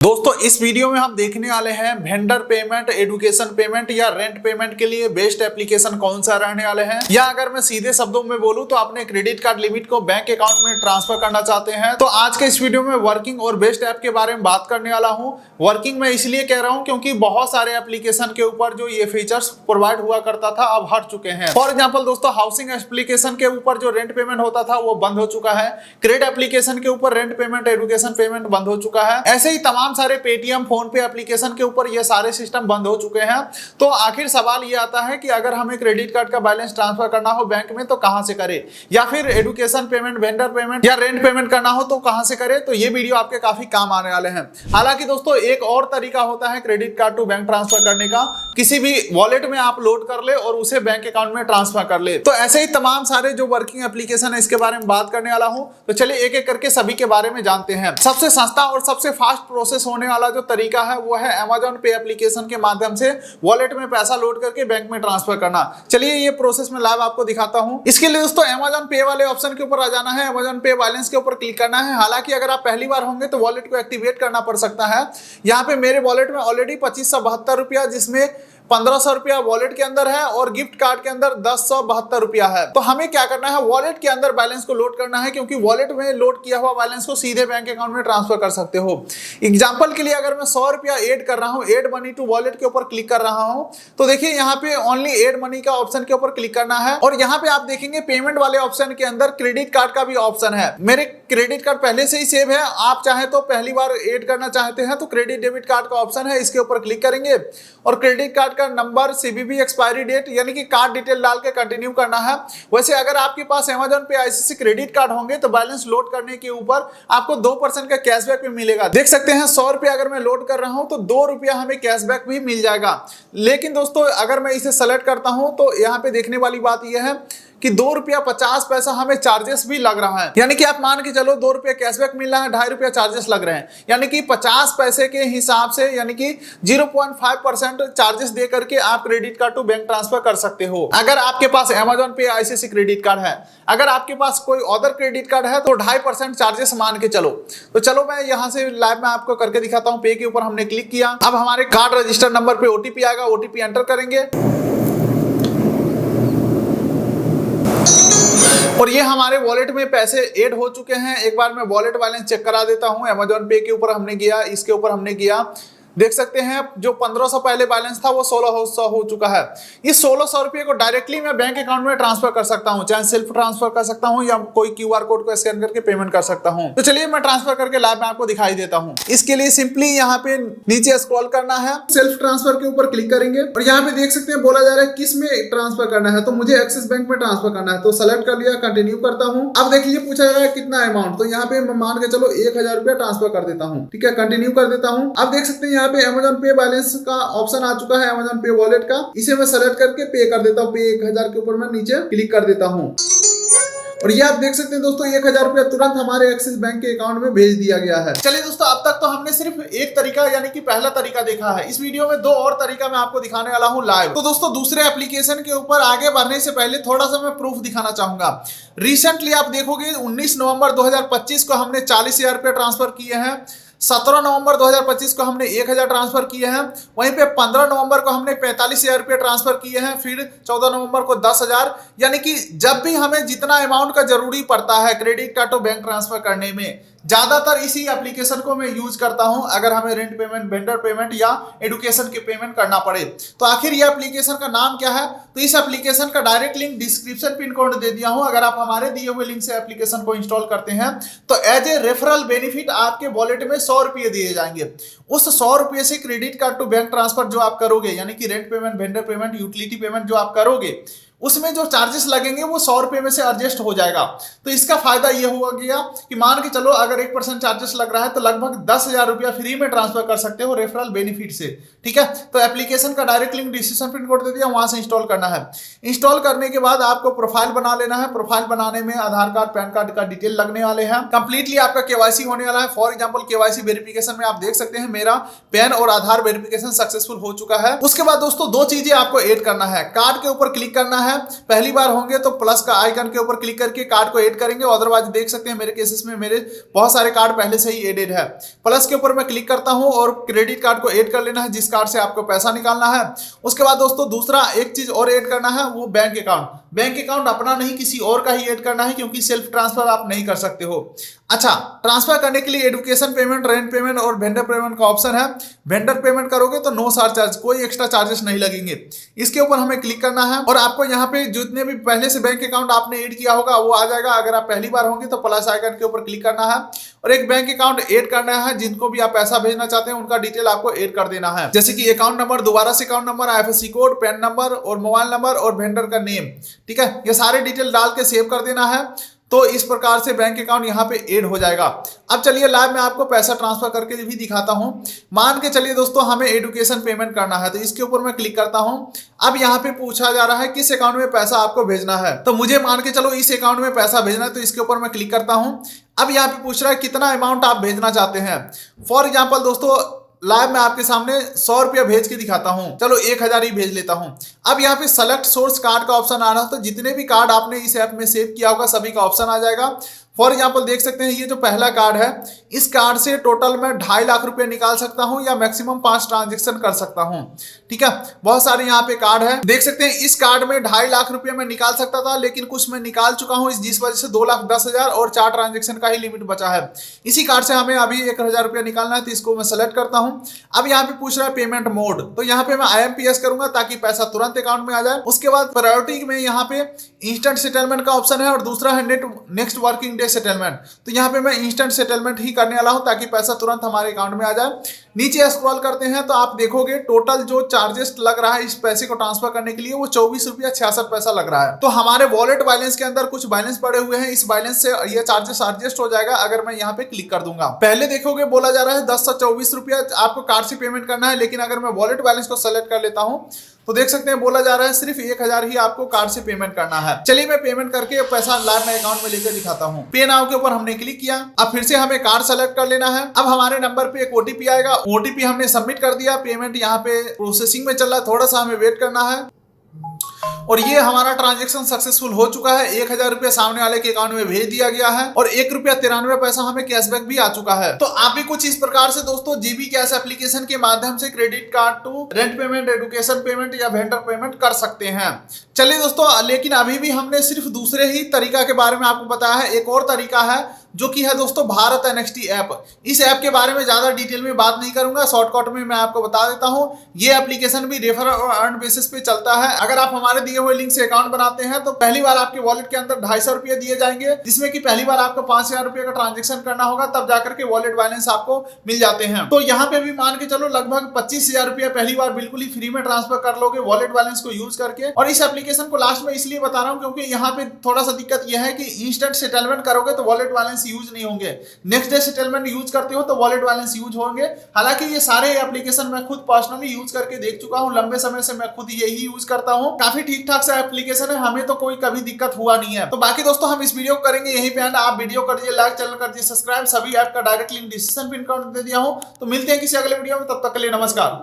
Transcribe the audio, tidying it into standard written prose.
दोस्तों इस वीडियो में हम देखने वाले हैं वेंडर पेमेंट, एडुकेशन पेमेंट या रेंट पेमेंट के लिए बेस्ट एप्लीकेशन कौन सा रहने वाले हैं। या अगर मैं सीधे शब्दों में बोलूं तो अपने क्रेडिट कार्ड लिमिट को बैंक अकाउंट में ट्रांसफर करना चाहते हैं तो आज के इस वीडियो में वर्किंग और बेस्ट ऐप के बारे में बात करने वाला हूं। वर्किंग में इसलिए कह रहा हूं क्योंकि बहुत सारे एप्लीकेशन के ऊपर जो ये फीचर्स प्रोवाइड हुआ करता था अब हट चुके हैं। फॉर एग्जाम्पल दोस्तों, हाउसिंग एप्लीकेशन के ऊपर जो रेंट पेमेंट होता था वो बंद हो चुका है। क्रेडिट एप्लीकेशन के ऊपर रेंट पेमेंट, एडुकेशन पेमेंट बंद हो चुका है। ऐसे ही तमाम सारे पेटीएम, फोन पे एप्लीकेशन के ऊपर ये सारे सिस्टम बंद हो चुके हैं। तो आखिर सवाल ये आता है कि अगर हमें क्रेडिट कार्ड का बैलेंस ट्रांसफर करना हो बैंक में तो कहां से करें, या फिर एडुकेशन पेमेंट, वेंडर पेमेंट या रेंट पेमेंट करना हो तो कहां से करें। तो ये वीडियो आपके काफी काम आने वाले हैं। हालांकि दोस्तों एक और तरीका होता है credit card to bank transfer करने का, किसी भी वॉलेट में आप लोड कर ले और उसे बैंक अकाउंट में ट्रांसफर कर ले। तो ऐसे ही तमाम सारे जो वर्किंग एप्लीकेशन है इसके बारे में बात करने वाला हूं। तो चलिए एक एक करके सभी के बारे में जानते हैं। सबसे सस्ता और सबसे फास्ट प्रोसेस होने वाला जो तरीका है वो है Amazon पे एप्लीकेशन के माध्यम से वॉलेट में पैसा लोड करके बैंक में ट्रांसफर करना। चलिए ये प्रोसेस में लाइव आपको दिखाता हूं। इसके लिए दोस्तों Amazon पे वाले ऑप्शन के ऊपर आ जाना है, Amazon पे बैलेंस के ऊपर क्लिक करना है। हालांकि अगर आप पहली बार होंगे तो वॉलेट को एक्टिवेट करना पड़ सकता है। यहाँ पे मेरे वॉलेट में ऑलरेडी 2572 रुपया, जिसमें 1500 रुपया वॉलेट के अंदर है और गिफ्ट कार्ड के अंदर 1072 रुपया है। तो हमें क्या करना है, वॉलेट के अंदर बैलेंस को लोड करना है, क्योंकि वॉलेट में लोड किया हुआ बैलेंस को सीधे बैंक अकाउंट में ट्रांसफर कर सकते हो। एग्जांपल के लिए अगर मैं 100 रुपया ऐड कर रहा हूं, ऐड मनी टू वॉलेट के ऊपर क्लिक कर रहा हूं, तो देखिए यहाँ पे ओनली ऐड मनी का ऑप्शन के ऊपर क्लिक करना है और यहाँ पे आप देखेंगे पेमेंट वाले ऑप्शन के अंदर क्रेडिट कार्ड का भी ऑप्शन है। मेरे क्रेडिट कार्ड पहले से ही सेव है, आप चाहे तो पहली बार ऐड करना चाहते हैं तो क्रेडिट डेबिट कार्ड का ऑप्शन है, इसके ऊपर क्लिक करेंगे और क्रेडिट कार्ड का नंबर, सीवीवी, एक्सपायरी डेट यानी कि कार्ड डिटेल डाल के कंटिन्यू करना है। वैसे अगर आपके पास Amazon pay ICICI credit card होंगे तो बैलेंस लोड करने के ऊपर आपको 2% का कैशबैक भी मिलेगा। देख सकते हैं 100 रुपया अगर मैं लोड कर रहा हूं तो 2 रुपया हमें कैशबैक भी मिल जाएगा। लेकिन दोस्तों अगर मैं इसे सेलेक्ट करता हूं तो यहाँ पे देखने वाली बात यह है कि 2 रुपया 50 पैसा हमें चार्जेस भी लग रहा है। यानी कि आप मान के चलो 2 रुपया कैशबैक मिल रहा है, 2.5 रुपया चार्जेस लग रहे हैं। यानी कि 50 पैसे के हिसाब से यानी कि 0.5% चार्जेस दे करके आप credit card to bank transfer कर सकते हो, अगर आपके पास Amazon pay ICICI credit card है। अगर आपके पास कोई अदर क्रेडिट कार्ड है तो 2.5% चार्जेस मान के चलो। तो चलो मैं यहाँ से लाइव में आपको करके दिखाता हूँ। पे के ऊपर हमने क्लिक किया, अब हमारे कार्ड रजिस्टर नंबर पे ओटीपी आएगा, ओटीपी एंटर करेंगे और ये हमारे वॉलेट में पैसे ऐड हो चुके हैं। एक बार मैं वॉलेट बैलेंस चेक करा देता हूं। Amazon पे के ऊपर हमने गया, इसके ऊपर हमने गया, देख सकते हैं जो 1500 पहले बैलेंस था वो 1600 हो चुका है। ये 1600 रुपये को डायरेक्टली मैं बैंक अकाउंट में ट्रांसफर कर सकता हूं, चाहे सेल्फ ट्रांसफर कर सकता हूं या कोई क्यूआर कोड को स्कैन करके पेमेंट कर सकता हूं। तो चलिए मैं ट्रांसफर करके लाइव में आपको दिखाई देता हूं। इसके लिए सिंपली यहाँ पे नीचे स्क्रॉल करना है, सेल्फ ट्रांसफर के ऊपर क्लिक करेंगे और यहाँ पे देख सकते हैं बोला जा रहा है किस में ट्रांसफर करना है। तो मुझे एक्सिस बैंक में ट्रांसफर करना है, तो सेलेक्ट कर लिया, कंटिन्यू करता हूँ। अब देखिए पूछा जा रहा है कितना अमाउंट, तो यहाँ पे मैं मान के चलो 1000 रुपया ट्रांसफर कर देता हूँ। ठीक है, कंटिन्यू कर देता हूँ। अब देख सकते हैं यहाँ पे Amazon पे बैलेंस का ऑप्शन आ चुका है, Amazon पे वॉलेट का। इसे मैं सेलेक्ट करके पे कर देता हूँ। पे 1000 के ऊपर मैं नीचे क्लिक कर देता हूँ और ये आप देख सकते हैं दोस्तों 1000 रुपया तुरंत हमारे एक्सिस बैंक के अकाउंट में भेज दिया गया है। चलिए दोस्तों, अब तक तो हमने सिर्फ एक तरीका यानी कि पहला तरीका देखा है। इस वीडियो में 2 और तरीका मैं आपको दिखाने वाला हूं लाइव। तो दोस्तों दूसरे एप्लीकेशन के ऊपर आगे बढ़ने से पहले थोड़ा सा मैं प्रूफ दिखाना चाहूंगा। रिसेंटली आप देखोगे 19 नवंबर 2025 को हमने 40,000 रुपये ट्रांसफर किए हैं। 17 नवंबर 2025 को हमने 1000 ट्रांसफर किए हैं। वहीं पे 15 नवंबर को हमने 45,000 रुपये ट्रांसफर किए हैं। फिर 14 नवंबर को 10,000। यानी कि जब भी हमें जितना अमाउंट का जरूरी पड़ता है credit card to bank transfer करने में, ज्यादातर इसी एप्लीकेशन को मैं यूज करता हूं अगर हमें रेंट पेमेंट, वेंडर पेमेंट या एडुकेशन के पेमेंट करना पड़े। तो आखिर ये एप्लीकेशन का नाम क्या है, तो इस एप्लीकेशन का direct link description pin code दे दिया हूं। अगर आप हमारे दिए हुए लिंक से एप्लीकेशन को इंस्टॉल करते हैं तो एज ए रेफरल बेनिफिट आपके वॉलेट में 100 रुपये दिए जाएंगे। उस 100 रुपये से credit card to bank transfer जो आप करोगे, यानी कि rent payment, vendor payment, utility payment जो आप करोगे, उसमें जो चार्जेस लगेंगे वो 100 रुपये में से एडजस्ट हो जाएगा। तो इसका फायदा ये हुआ गया कि मान के चलो अगर 1% चार्जेस लग रहा है तो लगभग 10,000 रुपया फ्री में ट्रांसफर कर सकते हो रेफरल बेनिफिट से। ठीक है, तो एप्लीकेशन का direct link description pin code दे दिया, वहां से इंस्टॉल करना है। इंस्टॉल करने के बाद आपको प्रोफाइल बना लेना है। प्रोफाइल बनाने में आधार कार्ड, पैन कार्ड का डिटेल लगने वाले हैं। कंप्लीटली आपका केवाईसी होने वाला है। फॉर एग्जांपल केवाईसी वेरिफिकेशन में आप देख सकते हैं मेरा पैन और आधार वेरिफिकेशन सक्सेसफुल हो चुका है। उसके बाद दोस्तों 2 चीजें आपको ऐड करना है। कार्ड के ऊपर क्लिक करना है है, पहली बार होंगे तो प्लस का आइकन के ऊपर क्लिक करके कार्ड को ऐड करेंगे। अदरवाइज देख सकते हैं मेरे केसेस में मेरे बहुत सारे कार्ड पहले से ही एडेड है। प्लस के ऊपर मैं क्लिक करता हूं और क्रेडिट कार्ड को ऐड कर लेना है जिस कार्ड से आपको पैसा निकालना है। उसके बाद दोस्तों दूसरा एक चीज और ऐड करना है, वो बैंक अकाउंट। बैंक अकाउंट अपना नहीं किसी और का ही ऐड करना है, क्योंकि सेल्फ ट्रांसफर आप नहीं कर सकते हो। अच्छा, ट्रांसफर करने के लिए एडुकेशन पेमेंट, रेंट पेमेंट और वेंडर पेमेंट का ऑप्शन है। वेंडर पेमेंट करोगे तो नो चार्ज, कोई एक्स्ट्रा चार्जेस नहीं लगेंगे। इसके ऊपर हमें क्लिक करना है और आपको यहाँ पे जितने भी पहले से बैंक अकाउंट आपने ऐड किया होगा वो आ जाएगा। अगर आप पहली बार होंगे तो प्लस आइकन के ऊपर क्लिक करना है और एक बैंक अकाउंट ऐड करना है। जिनको भी आप पैसा भेजना चाहते हैं उनका डिटेल आपको ऐड कर देना है, जैसे कि अकाउंट नंबर, दोबारा से account number, IFSC code, pan number और मोबाइल नंबर और वेंडर का नेम। ठीक है, ये सारे डिटेल डाल के सेव कर देना है। तो इस प्रकार से बैंक अकाउंट यहाँ पे ऐड हो जाएगा। अब चलिए लाइव में आपको पैसा ट्रांसफर करके भी दिखाता हूँ। मान के चलिए दोस्तों हमें एडुकेशन पेमेंट करना है, तो इसके ऊपर मैं क्लिक करता हूँ। अब यहाँ पे पूछा जा रहा है किस अकाउंट में पैसा आपको भेजना है, तो मुझे मान के चलो इस अकाउंट में पैसा भेजना है, तो इसके ऊपर मैं क्लिक करता हूँ। अब यहाँ पे पूछ रहा है कितना अमाउंट आप भेजना चाहते हैं। फॉर एग्जाम्पल दोस्तों लाइव में आपके सामने 100 रुपया भेज के दिखाता हूं, चलो 1000 ही भेज लेता हूं। अब यहाँ पे सेलेक्ट सोर्स कार्ड का ऑप्शन आ रहा है, तो जितने भी कार्ड आपने इस ऐप में सेव किया होगा सभी का ऑप्शन आ जाएगा। फॉर एग्जाम्पल देख सकते हैं ये जो पहला कार्ड है, इस कार्ड से टोटल मैं 2.5 लाख रुपए निकाल सकता हूं या मैक्सिमम 5 ट्रांजेक्शन कर सकता हूं। ठीक है, बहुत सारे यहाँ पे कार्ड है, देख सकते हैं इस कार्ड में 2.5 लाख रुपए मैं निकाल सकता था, लेकिन कुछ मैं निकाल चुका हूं, जिस वजह से 2,10,000 और 4 ट्रांजेक्शन का ही लिमिट बचा है। इसी कार्ड से हमें अभी 1000 रुपया निकालना है, तो इसको मैं सेलेक्ट करता हूँ। अब यहाँ पे पूछ रहा है पेमेंट मोड, तो यहाँ पे मैं IMPS करूंगा ताकि पैसा तुरंत अकाउंट में आ जाए। उसके बाद प्रायोरिटी में यहाँ पे इंस्टेंट सेटलमेंट का ऑप्शन है और दूसरा है नेक्स्ट वर्किंग डे सेटलमेंट, तो यहाँ पे मैं इंस्टेंट सेटलमेंट ही करने वाला हूँ ताकि पैसा तुरंत हमारे अकाउंट में आ जाए। नीचे स्क्रॉल करते हैं तो आप देखोगे टोटल जो चार्जेस लग रहा है इस पैसे को ट्रांसफर करने के लिए वो 24 रुपया 66 पैसा लग रहा है। तो हमारे वॉलेट बैलेंस के अंदर कुछ बैलेंस पड़े हुए हैं, इस बैलेंस से ये चार्जेस एडजस्ट हो जाएगा अगर मैं यहाँ पे क्लिक कर दूंगा। पहले देखोगे बोला जा रहा है 1024 रुपया आपको कार्ड से पेमेंट करना है, लेकिन अगर मैं वॉलेट बैलेंस को सेलेक्ट कर लेता हूँ तो देख सकते हैं बोला जा रहा है सिर्फ 1000 ही आपको कार्ड से पेमेंट करना है। चलिए मैं पेमेंट करके पैसा लाइव में अकाउंट में लेकर दिखाता हूँ। पे नाउ के ऊपर हमने क्लिक किया, अब फिर से हमें कार्ड सेलेक्ट कर लेना है। अब हमारे नंबर पे एक OTP आएगा, OTP हमने सबमिट कर दिया। पेमेंट यहाँ पे प्रोसेसिंग में चल रहा है, थोड़ा सा हमें वेट करना है और ये हमारा ट्रांजैक्शन सक्सेसफुल हो चुका है। 1000 रुपया सामने वाले के अकाउंट में भेज दिया गया है और 1 रुपया 93 पैसा हमें कैशबैक भी आ चुका है। तो आप भी कुछ इस प्रकार से दोस्तों जीबी कैश एप्लीकेशन के माध्यम से credit card to rent payment, education payment या वेंडर पेमेंट कर सकते हैं। चलिए दोस्तों, लेकिन अभी भी हमने सिर्फ दूसरे ही तरीका के बारे में आपको बताया है। एक और तरीका है जो कि है दोस्तों भारत NXT ऐप। इस ऐप के बारे में ज्यादा डिटेल में बात नहीं करूंगा, शॉर्टकट में मैं आपको बता देता हूं। ये एप्लीकेशन भी रेफर और अर्न बेसिस पे चलता है। अगर आप हमारे दिए हुए लिंक से अकाउंट बनाते हैं तो पहली बार आपके वॉलेट के अंदर 250 रुपये दिए जाएंगे, जिसमें कि पहली बार आपको 5000 रुपये का ट्रांजेक्शन करना होगा, तब जाकर के वॉलेट बैलेंस आपको मिल जाते हैं। तो यहाँ पे भी मान के चलो लगभग 25,000 रुपया पहली बार बिल्कुल ही फ्री में ट्रांसफर कर लोगे वॉलेट बैलेंस को यूज करके। और इस एप्लीकेशन को लास्ट में इसलिए बता रहा हूँ क्योंकि यहाँ पे थोड़ा सा दिक्कत यह है कि इंस्टेंट सेटलमेंट करोगे तो वॉलेट बैलेंस यूज नहीं होंगे, नेक्स्ट डे सेटलमेंट यूज करते हो तो वॉलेट बैलेंस यूज होंगे। हालांकि ये सारे एप्लीकेशन मैं खुद पर्सनली यूज करके देख चुका हूं, लंबे समय से मैं खुद यही यूज करता हूं। काफी ठीक ठाक सा एप्लीकेशन है, हमें तो कोई कभी दिक्कत हुआ नहीं है। तो बाकी दोस्तों हम इस वीडियो को करेंगे यही पे एंड। आप वीडियो कर दीजिए लाइक, चैनल कर दीजिए सब्सक्राइब, सभी ऐप का डायरेक्ट लिंक डिस्क्रिप्शन पिन कर दे दिया हूं। तो मिलते हैं किसी अगले वीडियो में, तब तक के लिए नमस्कार।